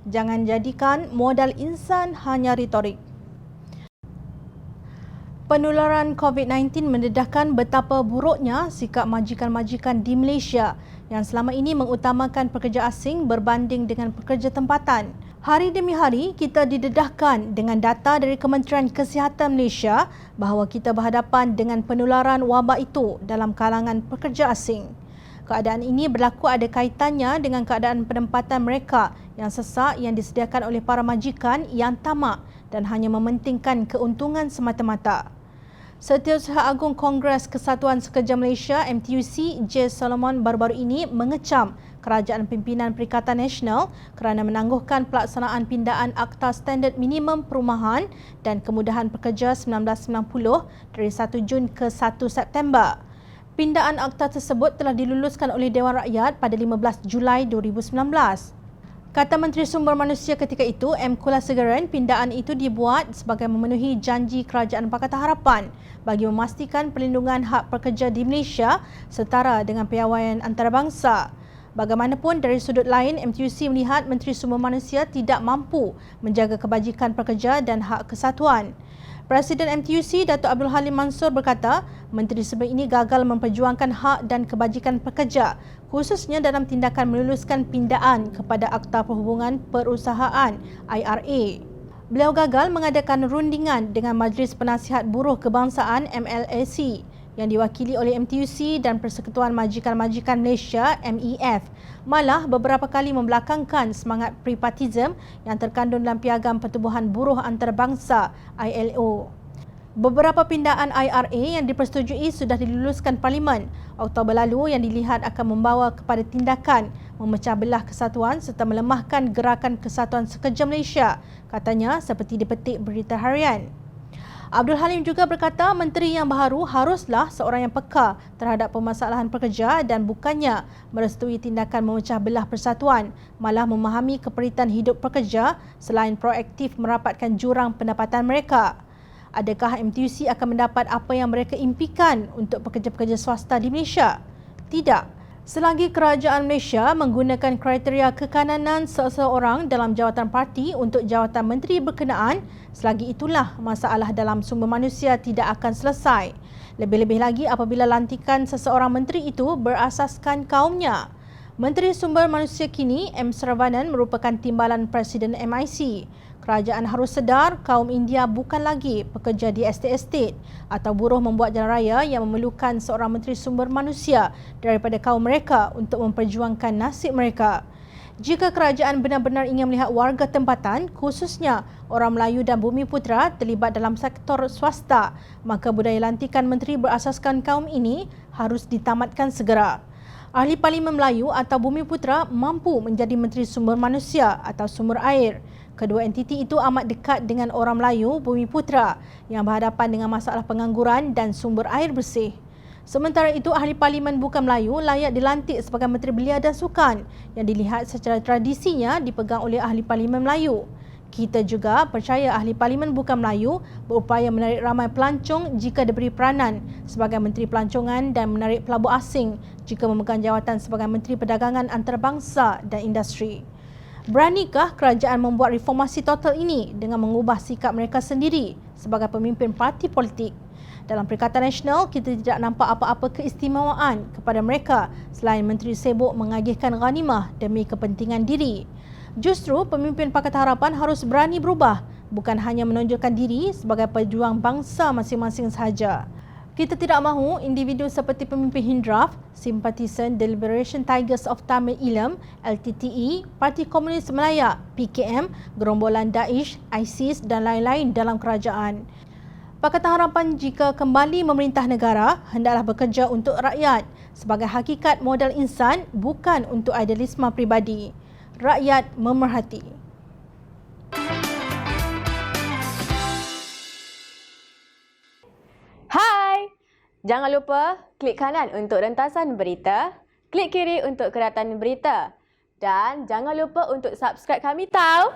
Jangan jadikan modal insan hanya retorik. Penularan COVID-19 mendedahkan betapa buruknya sikap majikan-majikan di Malaysia yang selama ini mengutamakan pekerja asing berbanding dengan pekerja tempatan. Hari demi hari, kita didedahkan dengan data dari Kementerian Kesihatan Malaysia bahawa kita berhadapan dengan penularan wabak itu dalam kalangan pekerja asing. Keadaan ini berlaku ada kaitannya dengan keadaan penempatan mereka yang sesak yang disediakan oleh para majikan yang tamak dan hanya mementingkan keuntungan semata-mata. Setiausaha Agung Kongres Kesatuan Sekerja Malaysia MTUC J. Solomon baru-baru ini mengecam Kerajaan Pimpinan Perikatan Nasional kerana menangguhkan pelaksanaan pindaan Akta Standard Minimum Perumahan dan Kemudahan Pekerja 1990 dari 1 Jun ke 1 September. Pindaan akta tersebut telah diluluskan oleh Dewan Rakyat pada 15 Julai 2019. Kata Menteri Sumber Manusia ketika itu, M. Kulasegaran, pindaan itu dibuat sebagai memenuhi janji Kerajaan Pakatan Harapan bagi memastikan perlindungan hak pekerja di Malaysia setara dengan piawaian antarabangsa. Bagaimanapun, dari sudut lain, MTUC melihat Menteri Sumber Manusia tidak mampu menjaga kebajikan pekerja dan hak kesatuan. Presiden MTUC, Datuk Abdul Halim Mansor berkata, menteri sebelum ini gagal memperjuangkan hak dan kebajikan pekerja, khususnya dalam tindakan meluluskan pindaan kepada Akta Perhubungan Perusahaan IRA. Beliau gagal mengadakan rundingan dengan Majlis Penasihat Buruh Kebangsaan MLAC yang diwakili oleh MTUC dan Persekutuan Majikan-Majikan Malaysia MEF, malah beberapa kali membelakangkan semangat privatism yang terkandung dalam Piagam Pertubuhan Buruh Antarabangsa ILO. Beberapa pindaan IRA yang dipersetujui sudah diluluskan Parlimen Oktober lalu yang dilihat akan membawa kepada tindakan memecah belah kesatuan serta melemahkan gerakan Kesatuan Sekerja Malaysia, katanya seperti dipetik Berita Harian. Abdul Halim juga berkata menteri yang baharu haruslah seorang yang peka terhadap permasalahan pekerja dan bukannya merestui tindakan memecah belah persatuan, malah memahami keperitan hidup pekerja selain proaktif merapatkan jurang pendapatan mereka. Adakah MTUC akan mendapat apa yang mereka impikan untuk pekerja-pekerja swasta di Malaysia? Tidak. Selagi kerajaan Malaysia menggunakan kriteria kekananan seseorang dalam jawatan parti untuk jawatan menteri berkenaan, selagi itulah masalah dalam sumber manusia tidak akan selesai. Lebih-lebih lagi apabila lantikan seseorang menteri itu berasaskan kaumnya. Menteri Sumber Manusia kini, M. Saravanan, merupakan timbalan Presiden MIC. Kerajaan harus sedar kaum India bukan lagi pekerja di estate-estate atau buruh membuat jalan raya yang memerlukan seorang Menteri Sumber Manusia daripada kaum mereka untuk memperjuangkan nasib mereka. Jika kerajaan benar-benar ingin melihat warga tempatan, khususnya orang Melayu dan Bumiputera terlibat dalam sektor swasta, maka budaya lantikan menteri berasaskan kaum ini harus ditamatkan segera. Ahli Parlimen Melayu atau Bumiputera mampu menjadi Menteri Sumber Manusia atau Sumber Air. Kedua entiti itu amat dekat dengan orang Melayu, Bumiputera yang berhadapan dengan masalah pengangguran dan sumber air bersih. Sementara itu, Ahli Parlimen Bukan Melayu layak dilantik sebagai Menteri Belia dan Sukan yang dilihat secara tradisinya dipegang oleh Ahli Parlimen Melayu. Kita juga percaya Ahli Parlimen Bukan Melayu berupaya menarik ramai pelancong jika diberi peranan sebagai Menteri Pelancongan dan menarik pelabur asing jika memegang jawatan sebagai Menteri Perdagangan Antarabangsa dan Industri. Beranikah kerajaan membuat reformasi total ini dengan mengubah sikap mereka sendiri sebagai pemimpin parti politik? Dalam Perikatan Nasional, kita tidak nampak apa-apa keistimewaan kepada mereka selain menteri sibuk mengagihkan ghanimah demi kepentingan diri. Justru pemimpin Pakatan Harapan harus berani berubah, bukan hanya menonjolkan diri sebagai pejuang bangsa masing-masing sahaja. Kita tidak mahu individu seperti pemimpin Hindraf, Simpatisan The Liberation Tigers of Tamil Eelam, LTTE, Parti Komunis Melaya, PKM, gerombolan Daesh, ISIS dan lain-lain dalam kerajaan. Pakatan Harapan jika kembali memerintah negara, hendaklah bekerja untuk rakyat sebagai hakikat modal insan, bukan untuk idealisme pribadi. Rakyat memerhati. Jangan lupa klik kanan untuk rentasan berita, klik kiri untuk keratan berita dan jangan lupa untuk subscribe kami tau.